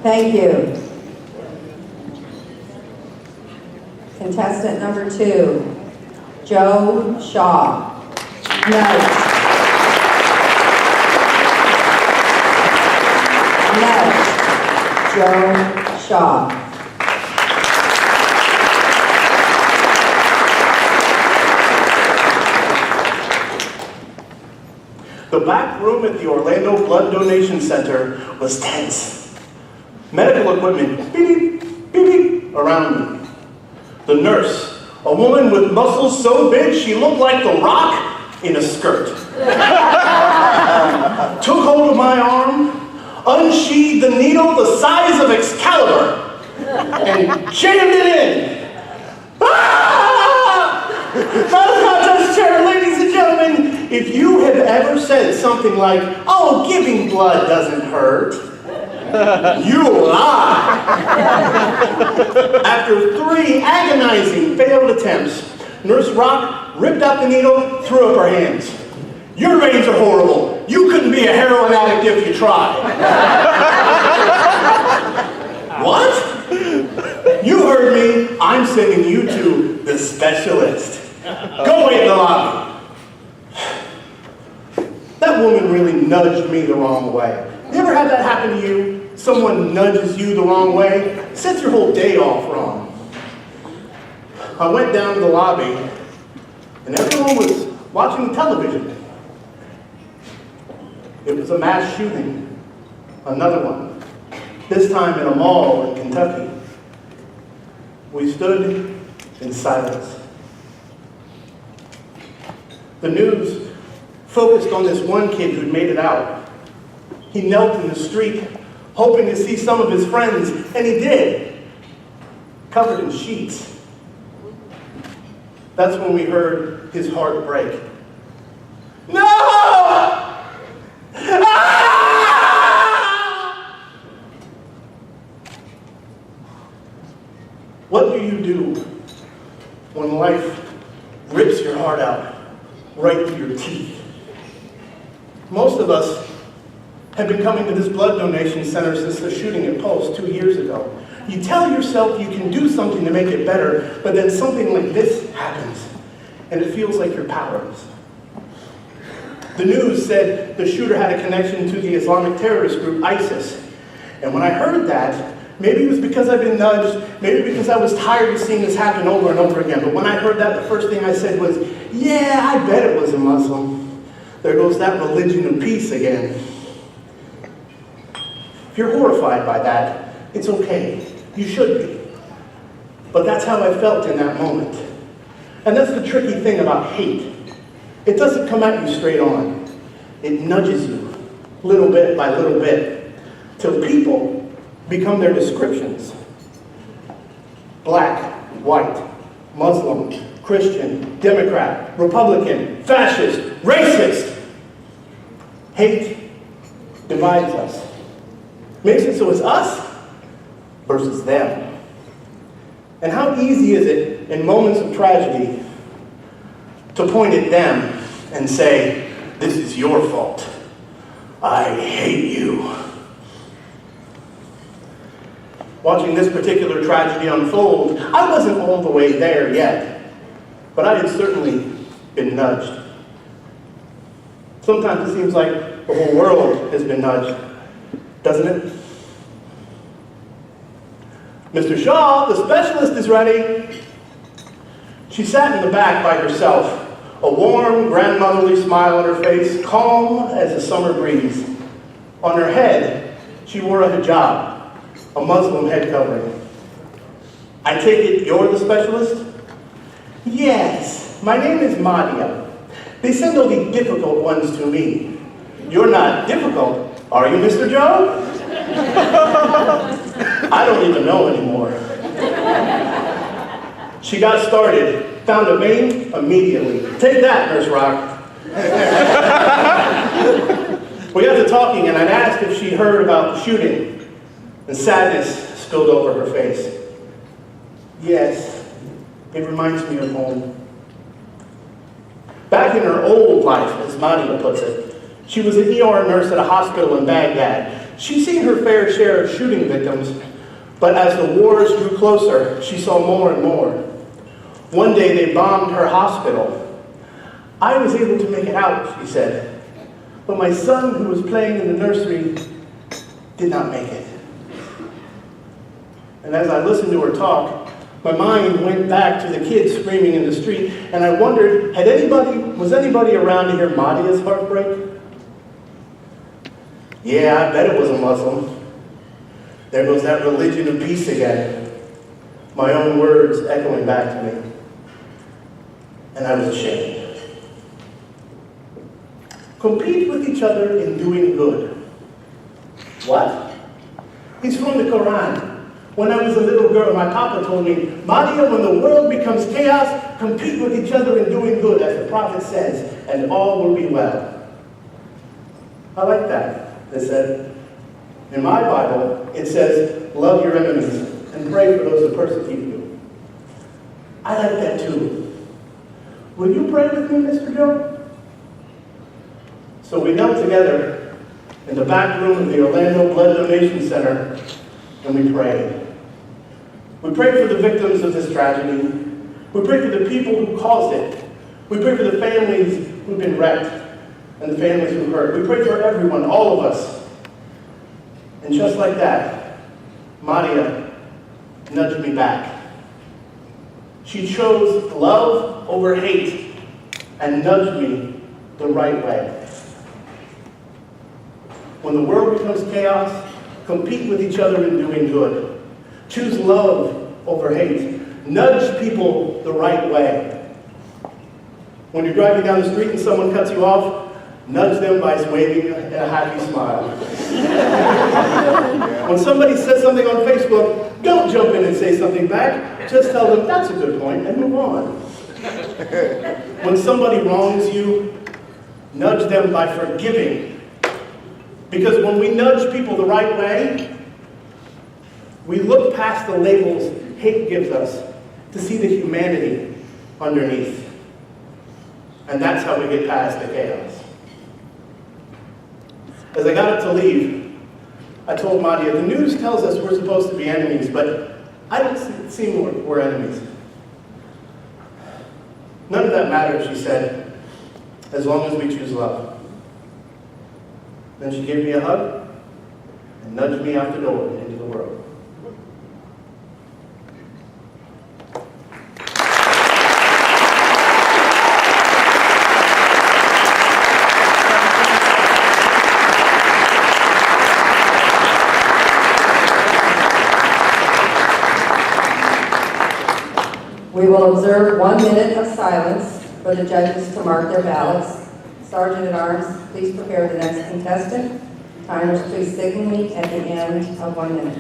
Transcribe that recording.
Thank you. Contestant number 2, Joe Shaw. Nudge. Joe Shaw. The back room at the Orlando Blood Donation Center was tense. Medical equipment beep, beep, beep around me. The nurse, a woman with muscles so big she looked like The Rock in a skirt, took hold of my arm, unsheathed the needle the size of Excalibur, and jammed it in. Ah! Medal contest chair, ladies and gentlemen, if you have ever said something like, "Oh, giving blood doesn't hurt," you lie. After 3 agonizing failed attempts, Nurse Rock ripped out the needle, threw up her hands. "Your veins are horrible. You couldn't be a heroin addict if you tried." What? You heard me. I'm sending you to the specialist. Go wait in the lobby. That woman really nudged me the wrong way. You ever had that happen to you? Someone nudges you the wrong way, sets your whole day off wrong. I went down to the lobby, and everyone was watching television. It was a mass shooting, another one, this time in a mall in Kentucky. We stood in silence. The news focused on this one kid who'd made it out. He knelt in the street, hoping to see some of his friends, and he did, covered in sheets. That's when we heard his heart break. No! Ah! What do you do when life rips your heart out right through your teeth? Most of us have been coming to this blood donation center since the shooting at Pulse 2 years ago. You tell yourself you can do something to make it better, but then something like this happens, and it feels like you're powerless. The news said the shooter had a connection to the Islamic terrorist group ISIS. And when I heard that, maybe it was because I've been nudged, maybe because I was tired of seeing this happen over and over again, but when I heard that, the first thing I said was, yeah, I bet it was a Muslim. There goes that religion of peace again. If you're horrified by that, it's okay. You should be. But that's how I felt in that moment. And that's the tricky thing about hate. It doesn't come at you straight on. It nudges you, little bit by little bit, till people become their descriptions. Black, white, Muslim, Christian, Democrat, Republican, fascist, racist. Hate divides us. Makes it so it's us versus them. And how easy is it in moments of tragedy to point at them and say, this is your fault. I hate you. Watching this particular tragedy unfold, I wasn't all the way there yet, but I had certainly been nudged. Sometimes it seems like the whole world has been nudged, doesn't it? Mr. Shaw, the specialist, is ready. She sat in the back by herself, a warm, grandmotherly smile on her face, calm as a summer breeze. On her head, she wore a hijab, a Muslim head covering. I take it you're the specialist? Yes, my name is Madia. They send all the difficult ones to me. You're not difficult, are you, Mr. Joe? I don't even know anymore. She got started, found a vein immediately. Take that, Nurse Rock. We got to talking, and I asked if she'd heard about the shooting, and sadness spilled over her face. Yes, it reminds me of home. Back in her old life, as Madia puts it, she was an ER nurse at a hospital in Baghdad, She'd seen her fair share of shooting victims, but as the wars drew closer, she saw more and more. One day they bombed her hospital. I was able to make it out, she said, but my son, who was playing in the nursery, did not make it. And as I listened to her talk, my mind went back to the kids screaming in the street, and I wondered, was anybody around to hear Madia's heartbreak? Yeah, I bet it was a Muslim. There goes that religion of peace again. My own words echoing back to me. And I was ashamed. Compete with each other in doing good. What? He's from the Quran. When I was a little girl, my papa told me, Madia, when the world becomes chaos, compete with each other in doing good, as the prophet says, and all will be well. I like that, they said. In my Bible, it says, love your enemies and pray for those who persecute you. I like that too. Will you pray with me, Mr. Joe? So we knelt together in the back room of the Orlando Blood Donation Center, and we prayed. We prayed for the victims of this tragedy. We prayed for the people who caused it. We prayed for the families who've been wrecked and the families who hurt. We prayed for everyone, all of us. And just like that, Madia nudged me back. She chose love over hate and nudged me the right way. When the world becomes chaos, compete with each other in doing good. Choose love over hate. Nudge people the right way. When you're driving down the street and someone cuts you off, nudge them by waving a happy smile. When somebody says something on Facebook, don't jump in and say something back. Just tell them that's a good point and move on. When somebody wrongs you, nudge them by forgiving. Because when we nudge people the right way, we look past the labels hate gives us to see the humanity underneath. And that's how we get past the chaos. As I got up to leave, I told Madia, the news tells us we're supposed to be enemies, but I don't see we're enemies. None of that matters, she said, as long as we choose love. Then she gave me a hug and nudged me out the door into the world. We will observe 1 minute of silence for the judges to mark their ballots. Sergeant at Arms, please prepare the next contestant. Timers, please signal me at the end of 1 minute.